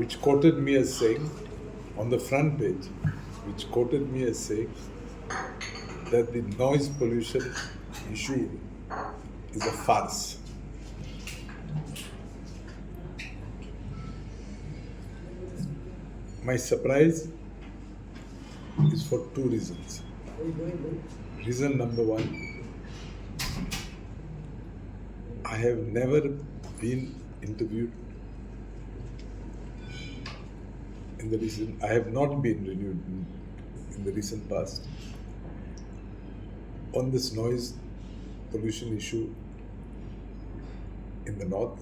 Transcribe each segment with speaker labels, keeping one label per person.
Speaker 1: which quoted me as saying, on the front page, which quoted me as saying that the noise pollution issue is a farce. My surprise is for two reasons. Reason number one, I have never been interviewed I have not been renewed in the recent past on this noise pollution issue in the north,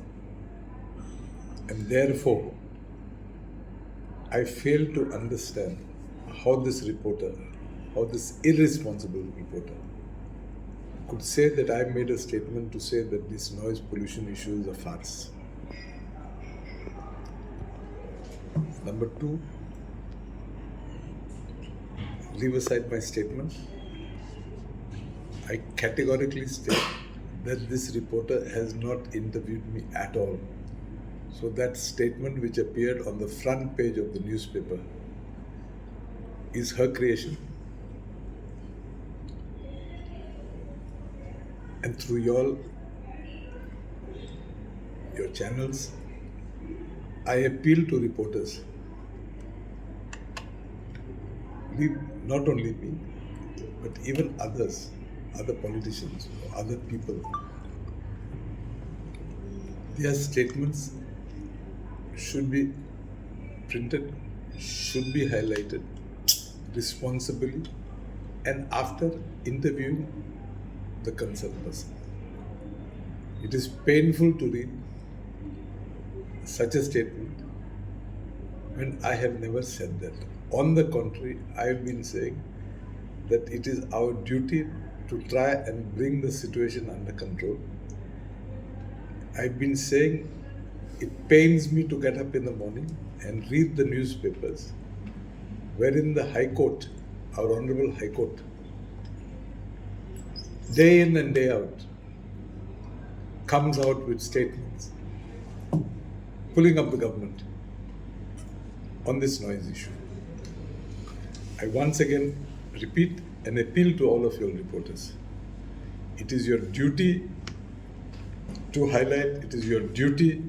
Speaker 1: and therefore I fail to understand how this irresponsible reporter could say that I made a statement to say that this noise pollution issue is a farce. Number two, leave aside my statement. I categorically state that this reporter has not interviewed me at all. So that statement, which appeared on the front page of the newspaper, is her creation. And through your channels, I appeal to reporters, not only me, but even others, other politicians, or other people. Their statements should be printed, should be highlighted responsibly, and after interviewing the concerned person. It is painful to read such a statement when I have never said that. On the contrary, I have been saying that it is our duty to try and bring the situation under control. I've been saying it pains me to get up in the morning and read the newspapers wherein the High Court, our Honorable High Court, day in and day out, comes out with statements pulling up the government on this noise issue. I once again repeat and appeal to all of your reporters. It is your duty to highlight, it is your duty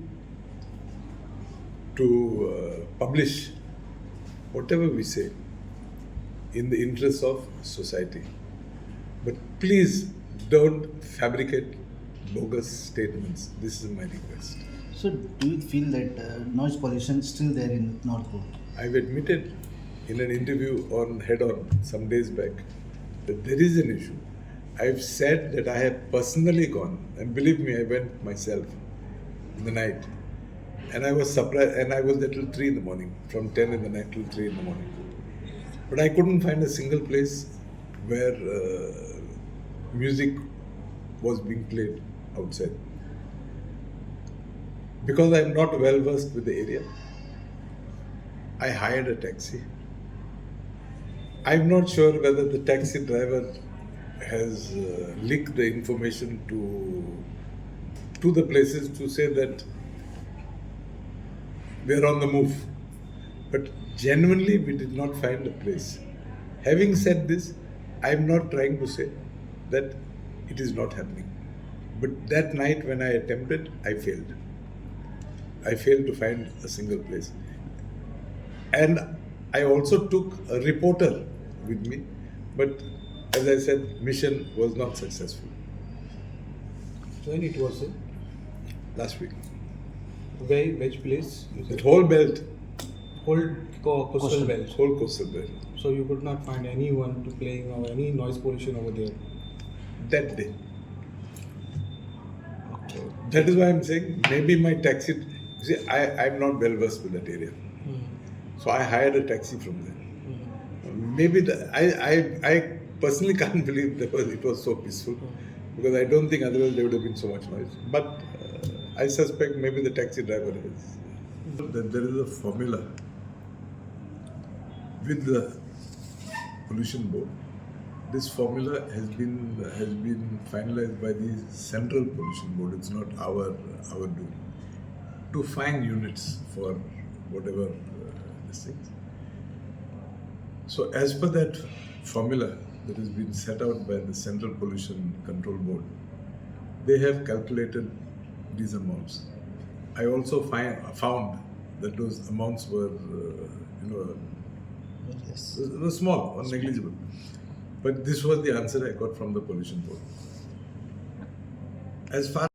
Speaker 1: to publish whatever we say in the interest of society. But please don't fabricate bogus statements. This is my request.
Speaker 2: So, do you feel that noise pollution is still there in North Goa?
Speaker 1: I've admitted in an interview on Head On some days back that there is an issue. I've said that I have personally gone, and believe me, I went myself in the night, and I was surprised, and I was there till 3 in the morning, from 10 in the night till 3 in the morning. But I couldn't find a single place where music was being played outside. Because I'm not well versed with the area, I hired a taxi. I'm not sure whether the taxi driver has leaked the information to the places to say that we're on the move. But genuinely, we did not find a place. Having said this, I'm not trying to say that it is not happening. But that night when I attempted, I failed. I failed to find a single place. And I also took a reporter with me, but as I said, mission was not successful.
Speaker 3: When it was
Speaker 1: Last week.
Speaker 3: which place?
Speaker 1: That whole belt,
Speaker 3: Whole coastal belt.
Speaker 1: whole coastal belt,
Speaker 3: So you could not find anyone to play or any noise pollution over there.
Speaker 1: that day.
Speaker 3: Okay.
Speaker 1: That is why I'm saying maybe my taxi, you see, I'm not well versed with that area. So I hired a taxi from there. Maybe I personally can't believe that it was so peaceful, because I don't think otherwise there would have been so much noise. But I suspect maybe the taxi driver has. That there is a formula with the pollution board. This formula has been finalized by the Central Pollution Board. It's not our doing. To find units for whatever these things. So as per that formula that has been set out by the Central Pollution Control Board, they have calculated these amounts. I also found that those amounts were,
Speaker 2: Yes.
Speaker 1: were small or negligible. But this was the answer I got from the pollution board. As far